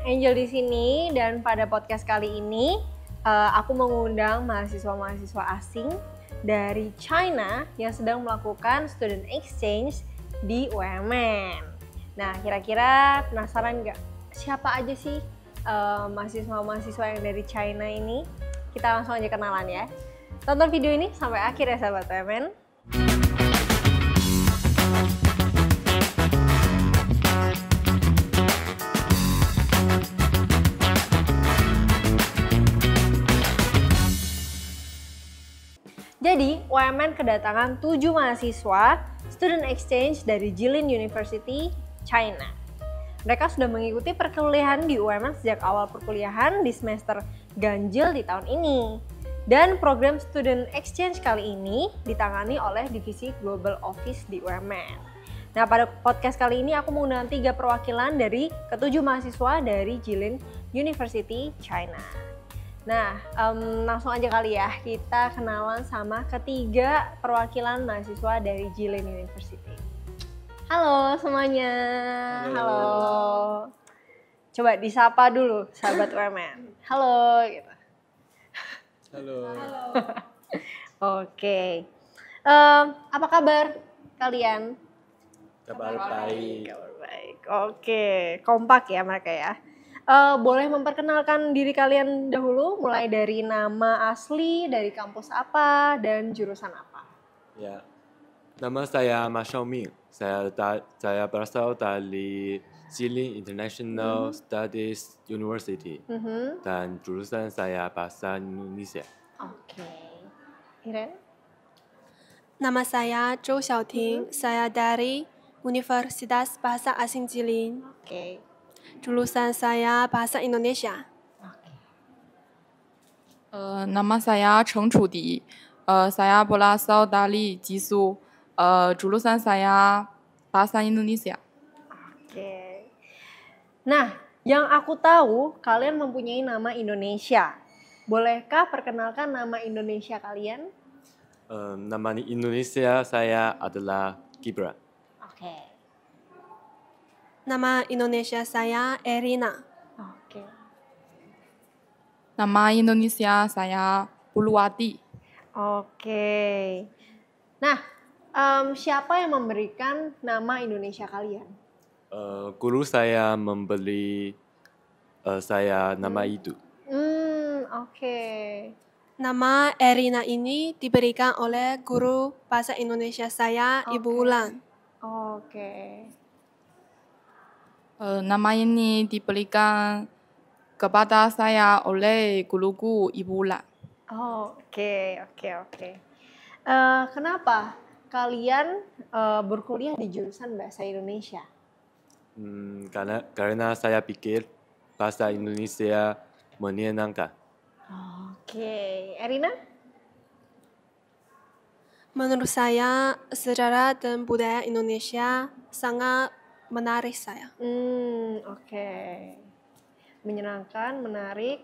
Angel di sini dan pada podcast kali ini aku mengundang mahasiswa-mahasiswa asing dari China yang sedang melakukan student exchange di UMN. Nah, kira-kira penasaran nggak siapa aja sih mahasiswa-mahasiswa yang dari China ini? Kita langsung aja kenalan ya. Tonton video ini sampai akhir ya sahabat UMN. Jadi, UMN kedatangan 7 mahasiswa student exchange dari Jilin University, China. Mereka sudah mengikuti perkuliahan di UMN sejak awal perkuliahan di semester ganjil di tahun ini. Dan program student exchange kali ini ditangani oleh divisi Global Office di UMN. Nah, pada podcast kali ini aku mengundang 3 perwakilan dari ke-7 mahasiswa dari Jilin University, China. Nah, langsung aja kali ya, kita kenalan sama ketiga perwakilan mahasiswa dari Jilin University. Halo semuanya. Halo. Coba disapa dulu sahabat UMN. Halo gitu. Halo. Oke. Apa kabar kalian? Kabar baik. Kabar baik. Oke, kompak ya mereka ya. Boleh memperkenalkan diri kalian dahulu, mulai dari nama asli, dari kampus apa, dan jurusan apa? Ya, nama saya Ma Xiaoming. Saya berasal dari Jilin International Studies University dan jurusan saya bahasa Indonesia. Oke. Iren? Nama saya Zhou Xiaoting, saya dari Universitas Bahasa Asing Jilin. Oke. Jurusan saya Bahasa Indonesia. Nama saya Cheng Chudi. Saya berasal dari Jisu. Jurusan saya Bahasa Indonesia. Oke. Nah, yang aku tahu kalian mempunyai nama Indonesia. Bolehkah perkenalkan nama Indonesia kalian? Nama Indonesia saya adalah Gibran. Oke. Nama Indonesia saya Erina. Oke. Nama Indonesia saya Purwati. Oke. Nah, siapa yang memberikan nama Indonesia kalian? Guru saya memberi saya nama itu. Oke. Nama Erina ini diberikan oleh guru Bahasa Indonesia saya, Ibu Ulan. Oke. Nama ini diberikan kepada saya oleh guruku Ibu Ula. Oke. Kenapa kalian berkuliah di jurusan Bahasa Indonesia? Karena saya pikir bahasa Indonesia menyenangkan. Oke. Erina? Menurut saya, sejarah dan budaya Indonesia sangat menarik saya. Oke. Menyenangkan, menarik.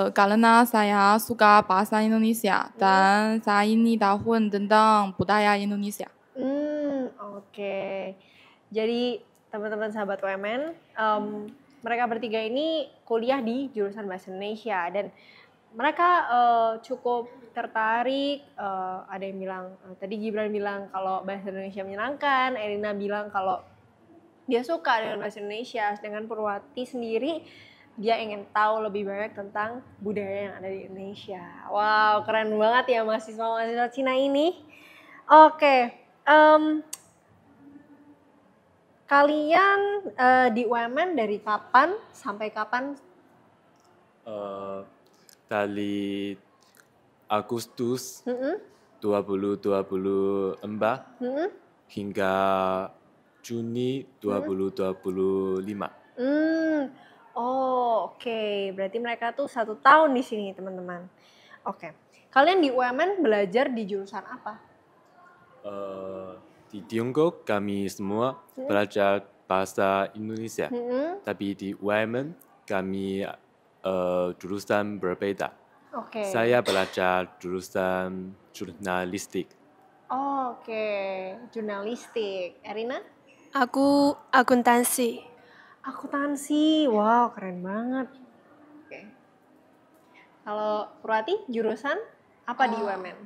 Karena saya suka bahasa Indonesia dan saya ingin tahu tentang budaya Indonesia. Oke. Jadi teman-teman sahabat UMN, mereka bertiga ini kuliah di jurusan Bahasa Indonesia dan mereka cukup tertarik. Ada yang bilang, tadi Gibran bilang kalau Bahasa Indonesia menyenangkan, Erina bilang kalau dia suka dengan Bahasa Indonesia, dengan Purwati sendiri dia ingin tahu lebih banyak tentang budaya yang ada di Indonesia. Wow, keren banget ya mahasiswa-mahasiswa Cina ini. Oke, kalian di UMN dari kapan sampai kapan? Dari Agustus 2024 hingga Juni 2025. Oke. Berarti mereka tuh 1 tahun di sini, teman-teman. Oke. Kalian di UMN belajar di jurusan apa? Di Tiongkok kami semua belajar bahasa Indonesia, tapi di UMN kami jurusan berbeda. Oke. Saya belajar jurusan jurnalistik. Oke, jurnalistik. Erina? Aku akuntansi. Akuntansi, wow keren banget. Oke. Kalau Purwati jurusan apa di UMN?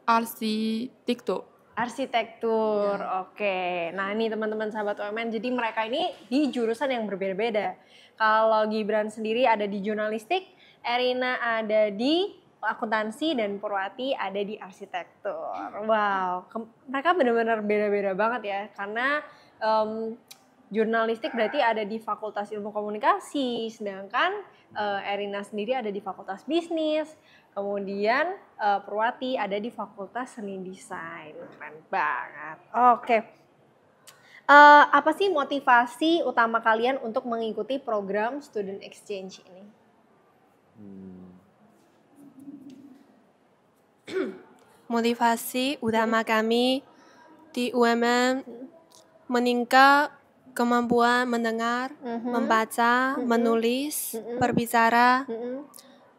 arsitektur. Arsitektur, oke. Nah ini teman-teman sahabat UMN, jadi mereka ini di jurusan yang berbeda-beda. Kalau Gibran sendiri ada di jurnalistik, Erina ada di akuntansi, dan Purwati ada di arsitektur. Wow, mereka benar-benar beda-beda banget ya, karena jurnalistik berarti ada di Fakultas Ilmu Komunikasi, sedangkan Erina sendiri ada di Fakultas Bisnis. Kemudian Purwati ada di Fakultas Seni Desain. Keren banget. Oke. Apa sih motivasi utama kalian untuk mengikuti program student exchange ini? Motivasi utama kami di UMN meningkat kemampuan mendengar, membaca, menulis, berbicara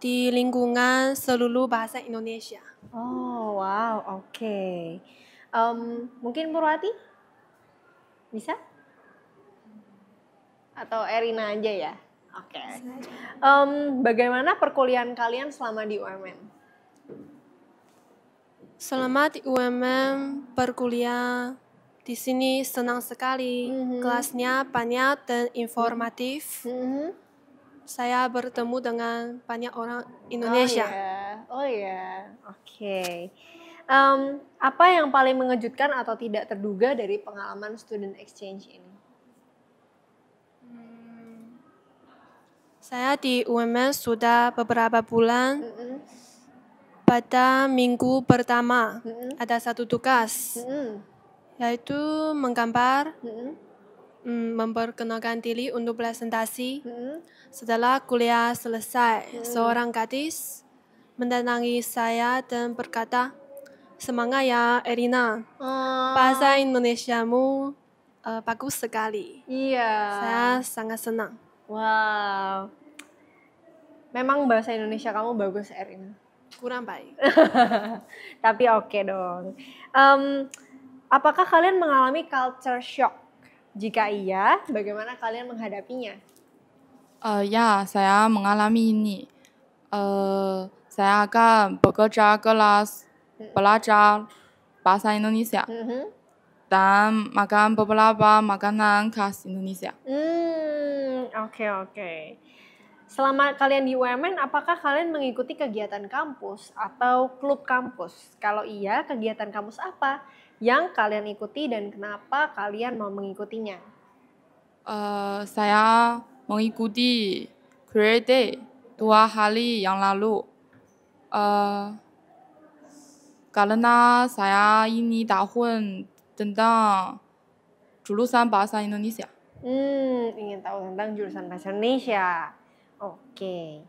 di lingkungan seluruh bahasa Indonesia. Oh wow, oke. Mungkin Purwati bisa? Atau Erina aja ya? Oke. Bagaimana perkuliahan kalian selama di UMN? Selama di UMN berkuliah di sini senang sekali. Kelasnya banyak dan informatif. Saya bertemu dengan banyak orang Indonesia. Oh ya, oke. Apa yang paling mengejutkan atau tidak terduga dari pengalaman student exchange ini? Saya di UMN sudah beberapa bulan. Pada minggu pertama ada satu tugas, yaitu menggambar, memperkenalkan diri untuk presentasi. Setelah kuliah selesai, seorang gadis mendatangi saya dan berkata, "Semangat ya Erina, bahasa Indonesiamu bagus sekali." Iya. Saya sangat senang. Wow. Memang bahasa Indonesia kamu bagus, Erina. Kurang baik. Tapi oke dong. Apakah kalian mengalami culture shock? Jika iya, bagaimana kalian menghadapinya? Ya, saya mengalami ini. Saya akan bekerja kelas belajar bahasa Indonesia dan makan beberapa makanan khas Indonesia. Oke. Selama kalian di UMN, apakah kalian mengikuti kegiatan kampus atau klub kampus? Kalau iya, kegiatan kampus apa yang kalian ikuti dan kenapa kalian mau mengikutinya? Saya mengikuti Career Day 2 hari yang lalu. Karena saya ini tahun tentang jurusan bahasa Indonesia. Ingin tahu tentang jurusan bahasa Indonesia. Oke.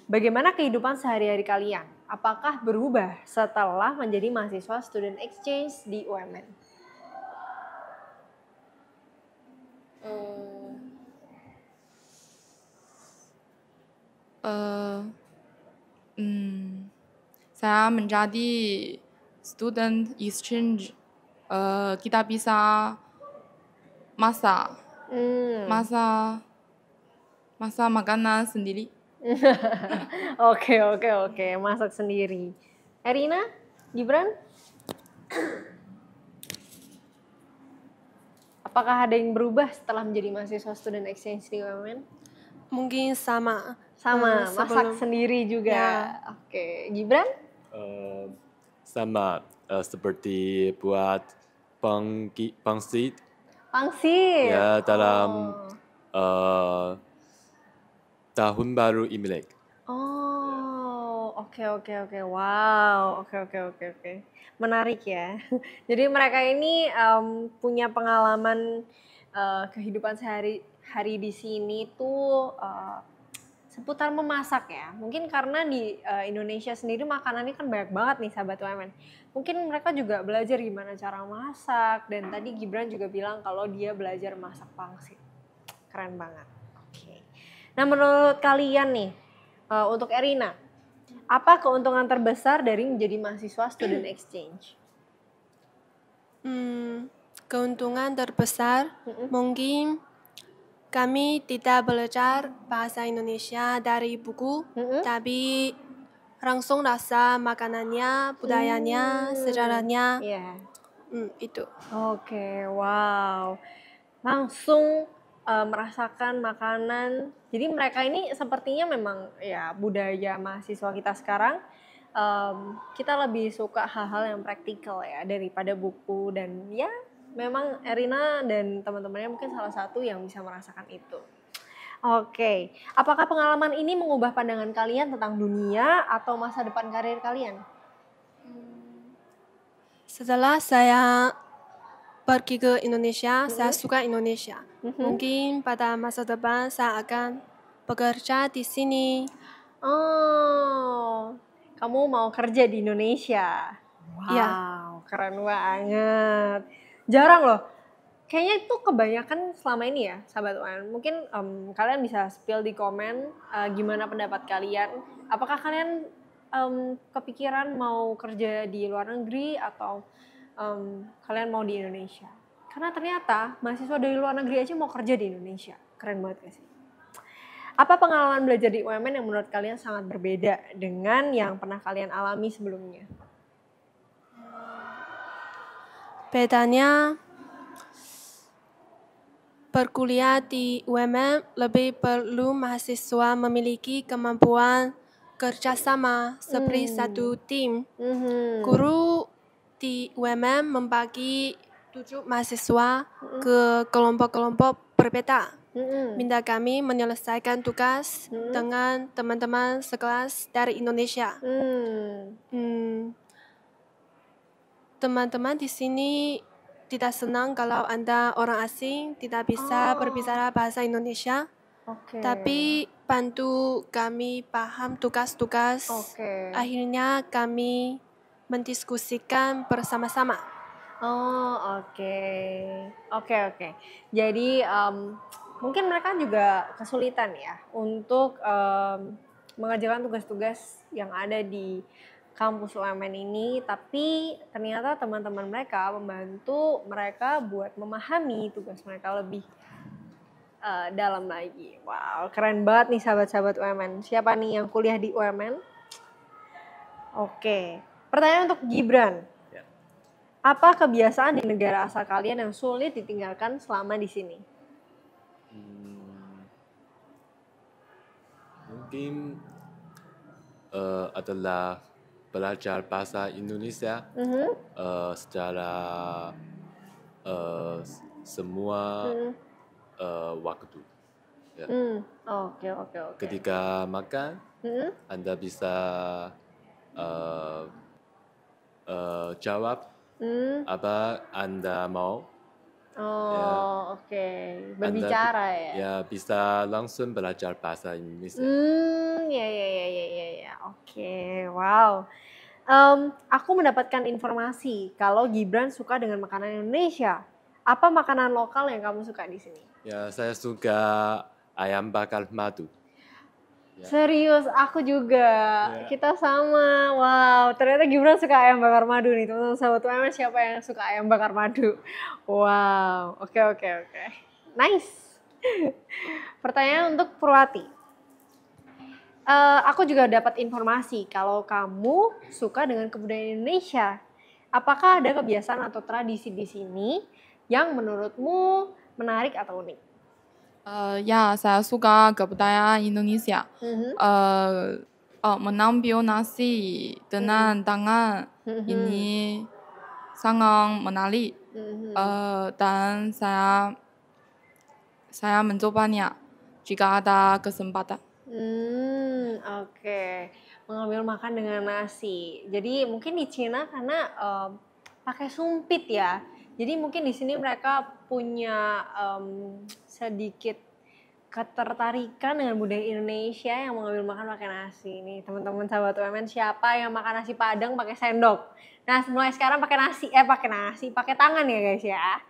Bagaimana kehidupan sehari-hari kalian? Apakah berubah setelah menjadi mahasiswa student exchange di UMN? Saya menjadi student exchange, kita bisa masak makanan sendiri. Oke. Masak sendiri. Erina, Gibran? Apakah ada yang berubah setelah menjadi mahasiswa student exchange di UMN? Mungkin sama. Masak sendiri juga. Ya. Oke, Gibran? Sama seperti buat pangsit. Pangsit. Ya, dalam tahun baru Imlek. Oke. Wow, oke. Menarik ya. Jadi mereka ini punya pengalaman kehidupan sehari-hari di sini tuh seputar memasak ya. Mungkin karena di Indonesia sendiri makanannya kan banyak banget nih sahabat UMN. Mungkin mereka juga belajar gimana cara masak, dan tadi Gibran juga bilang kalau dia belajar masak pangsit. Keren banget. Oke. Nah, menurut kalian nih, untuk Erina, apa keuntungan terbesar dari menjadi mahasiswa student exchange? keuntungan terbesar mungkin kami tidak belajar bahasa Indonesia dari buku, tapi langsung rasa makanannya, budayanya, sejarahnya, Iya. itu. Oke, wow. Langsung merasakan makanan. Jadi mereka ini sepertinya memang ya budaya mahasiswa kita sekarang kita lebih suka hal-hal yang praktikal ya daripada buku, dan ya memang Erina dan teman-temannya mungkin salah satu yang bisa merasakan itu. Oke, apakah pengalaman ini mengubah pandangan kalian tentang dunia atau masa depan karir kalian? Setelah saya pergi ke Indonesia, saya suka Indonesia. Mungkin pada masa depan saya akan bekerja di sini. Oh, kamu mau kerja di Indonesia? Wow, Iya. keren banget. Jarang loh. Kayaknya itu kebanyakan selama ini ya, sahabat UN. Mungkin kalian bisa spill di komen gimana pendapat kalian. Apakah kalian kepikiran mau kerja di luar negeri atau kalian mau di Indonesia? Karena ternyata mahasiswa dari luar negeri aja mau kerja di Indonesia. Keren banget gak sih? Apa pengalaman belajar di UMN yang menurut kalian sangat berbeda dengan yang pernah kalian alami sebelumnya? Bedanya, berkuliah di UMN lebih perlu mahasiswa memiliki kemampuan kerjasama seperti satu tim. Guru di UMN membagi 7 mahasiswa ke kelompok-kelompok berbeda. Minta kami menyelesaikan tugas dengan teman-teman sekelas dari Indonesia. Teman-teman di sini tidak senang kalau Anda orang asing tidak bisa berbicara bahasa Indonesia, Oke. tapi bantu kami paham tugas-tugas. Oke. Akhirnya kami mendiskusikan bersama-sama. Oh, oke. Oke. Jadi mungkin mereka juga kesulitan ya untuk mengerjakan tugas-tugas yang ada di kampus UMN ini, tapi ternyata teman-teman mereka membantu mereka buat memahami tugas mereka lebih dalam lagi. Wow, keren banget nih sahabat-sahabat UMN. Siapa nih yang kuliah di UMN? Oke, pertanyaan untuk Gibran. Apa kebiasaan di negara asal kalian yang sulit ditinggalkan selama di sini? Mungkin adalah belajar bahasa Indonesia secara semua waktu. Ya. Oke. Ketika makan, Anda bisa jawab apa Anda mau. Oke. Berbicara Anda, ya? Ya, bisa langsung belajar bahasa Indonesia. Ya. Oke, wow. Aku mendapatkan informasi kalau Gibran suka dengan makanan Indonesia. Apa makanan lokal yang kamu suka di sini? Ya, saya suka ayam bakar madu. Ya. Serius, aku juga. Kita sama. Wow, ternyata Gibran suka ayam bakar madu nih. Teman-teman sahabat UMN, siapa yang suka ayam bakar madu? Wow, oke. Nice. Pertanyaan untuk Purwati. Aku juga dapat informasi kalau kamu suka dengan kebudayaan Indonesia. Apakah ada kebiasaan atau tradisi di sini yang menurutmu menarik atau unik? Ya, saya suka kebudayaan Indonesia. Menambil nasi dengan tangan ini sangat menarik. Dan saya mencobanya jika ada kesempatan. Oke. Mengambil makan dengan nasi. Jadi mungkin di Cina karena pakai sumpit ya. Jadi mungkin di sini mereka punya sedikit ketertarikan dengan budaya Indonesia yang mengambil makan pakai nasi. Nih teman-teman sahabat UMN, siapa yang makan nasi Padang pakai sendok? Nah mulai sekarang pakai tangan ya guys ya.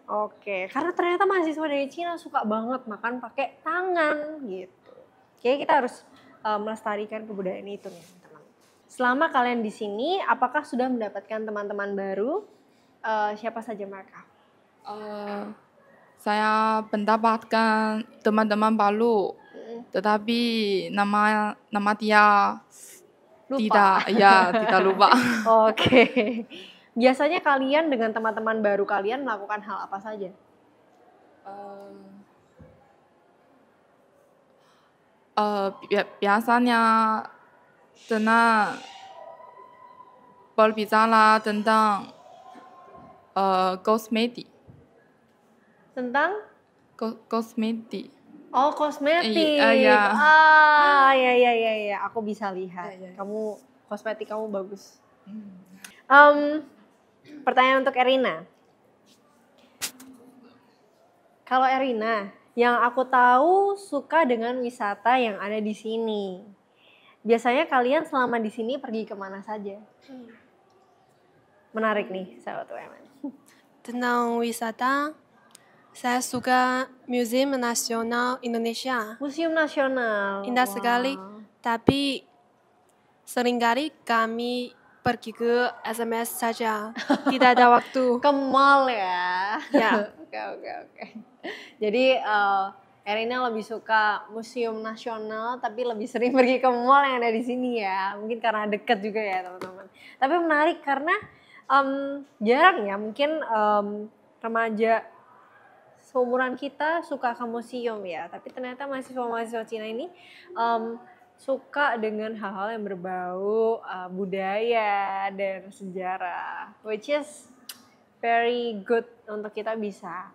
Oke, karena ternyata mahasiswa dari Cina suka banget makan pakai tangan gitu. Oke, kita harus melestarikan kebudayaan itu nih teman-teman. Selama kalian di sini, apakah sudah mendapatkan teman-teman baru? Siapa saja mereka? Saya mendapatkan teman-teman baru, tetapi nama dia Lupa. tidak lupa. Oke. Biasanya kalian dengan teman-teman baru kalian melakukan hal apa saja? Biasanya berbicara tentang kosmetik. Tentang? Kosmetik. Oh, kosmetik. Iya. Ya. Aku bisa lihat. Iya. Kamu kosmetik kamu bagus. Pertanyaan untuk Erina. Kalau Erina, yang aku tahu suka dengan wisata yang ada di sini. Biasanya kalian selama di sini pergi kemana saja? Menarik nih, sahabat UMN. Tentang wisata, saya suka Museum Nasional Indonesia. Museum Nasional. Indah sekali, tapi seringkali kami pergi ke SMS saja. Tidak ada waktu. Ke mall ya. Ya. Oke. Jadi Erina lebih suka Museum Nasional tapi lebih sering pergi ke mall yang ada di sini ya. Mungkin karena deket juga ya teman-teman. Tapi menarik karena jarang ya mungkin remaja seumuran kita suka ke museum ya. Tapi ternyata mahasiswa-mahasiswa Cina ini suka dengan hal-hal yang berbau budaya dan sejarah. Which is very good untuk kita bisa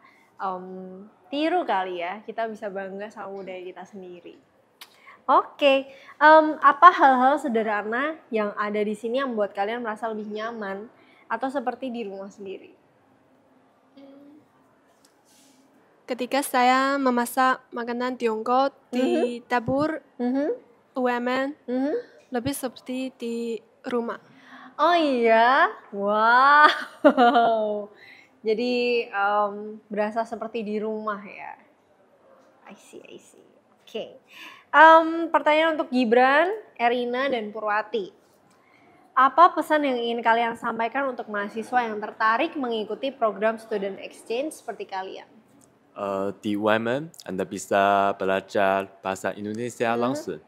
tiru kali ya, kita bisa bangga sama budaya kita sendiri. Oke, apa hal-hal sederhana yang ada di sini yang membuat kalian merasa lebih nyaman atau seperti di rumah sendiri? Ketika saya memasak makanan Tiongkok di dapur UMN, lebih seperti di rumah. Oh iya, wow. Jadi berasa seperti di rumah ya. I see. Oke. Pertanyaan untuk Gibran, Erina, dan Purwati. Apa pesan yang ingin kalian sampaikan untuk mahasiswa yang tertarik mengikuti program student exchange seperti kalian? Di UMN Anda bisa belajar bahasa Indonesia langsung.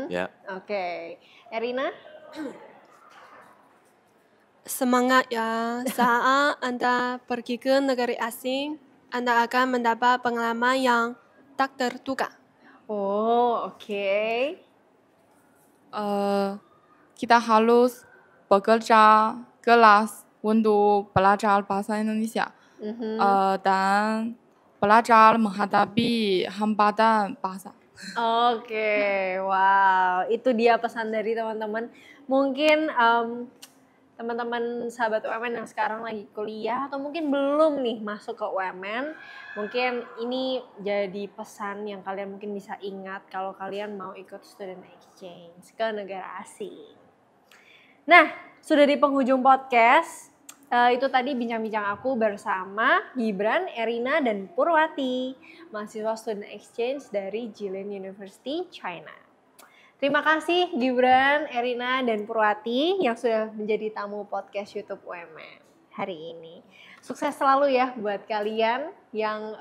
Ya. Oke. Erina? Semangat ya, saat Anda pergi ke negara asing, Anda akan mendapat pengalaman yang tak terduga. Oh, oke. Kita harus bekerja keras untuk belajar bahasa Indonesia dan belajar menghadapi hambatan bahasa. Oke, wow. Itu dia pesan dari teman-teman. Mungkin teman-teman sahabat UMN yang sekarang lagi kuliah atau mungkin belum nih masuk ke UMN, mungkin ini jadi pesan yang kalian mungkin bisa ingat kalau kalian mau ikut student exchange ke negara asing. Nah, sudah di penghujung podcast. Itu tadi bincang-bincang aku bersama Gibran, Erina, dan Purwati, mahasiswa student exchange dari Jilin University, China. Terima kasih Gibran, Erina, dan Purwati yang sudah menjadi tamu podcast YouTube UMN hari ini. Sukses selalu ya buat kalian yang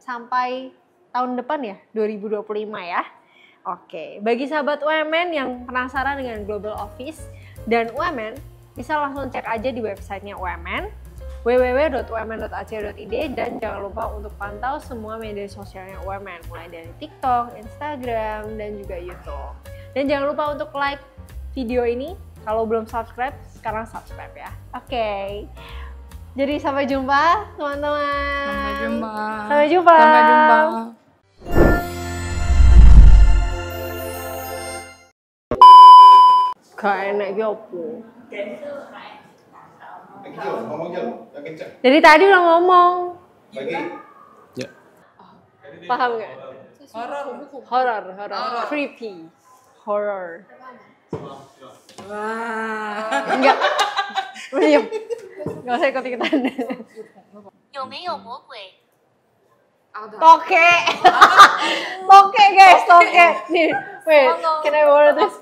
sampai tahun depan ya, 2025 ya. Oke, bagi sahabat UMN yang penasaran dengan Global Office dan UMN, bisa langsung cek aja di websitenya UMN, www.umn.ac.id, dan jangan lupa untuk pantau semua media sosialnya UMN, mulai dari TikTok, Instagram, dan juga YouTube. Dan jangan lupa untuk like video ini. Kalau belum subscribe, sekarang subscribe ya. Oke. Jadi sampai jumpa teman-teman. Sampai jumpa. Gak enak gitu. Dari tadi udah ngomong. Ya. Paham nggak? Horror. Creepy. Horror. Wah. Enggak. Diam. Enggak usah ikut-ikutan. Toke. Toke guys, toke. Nih, wait, can I borrow this?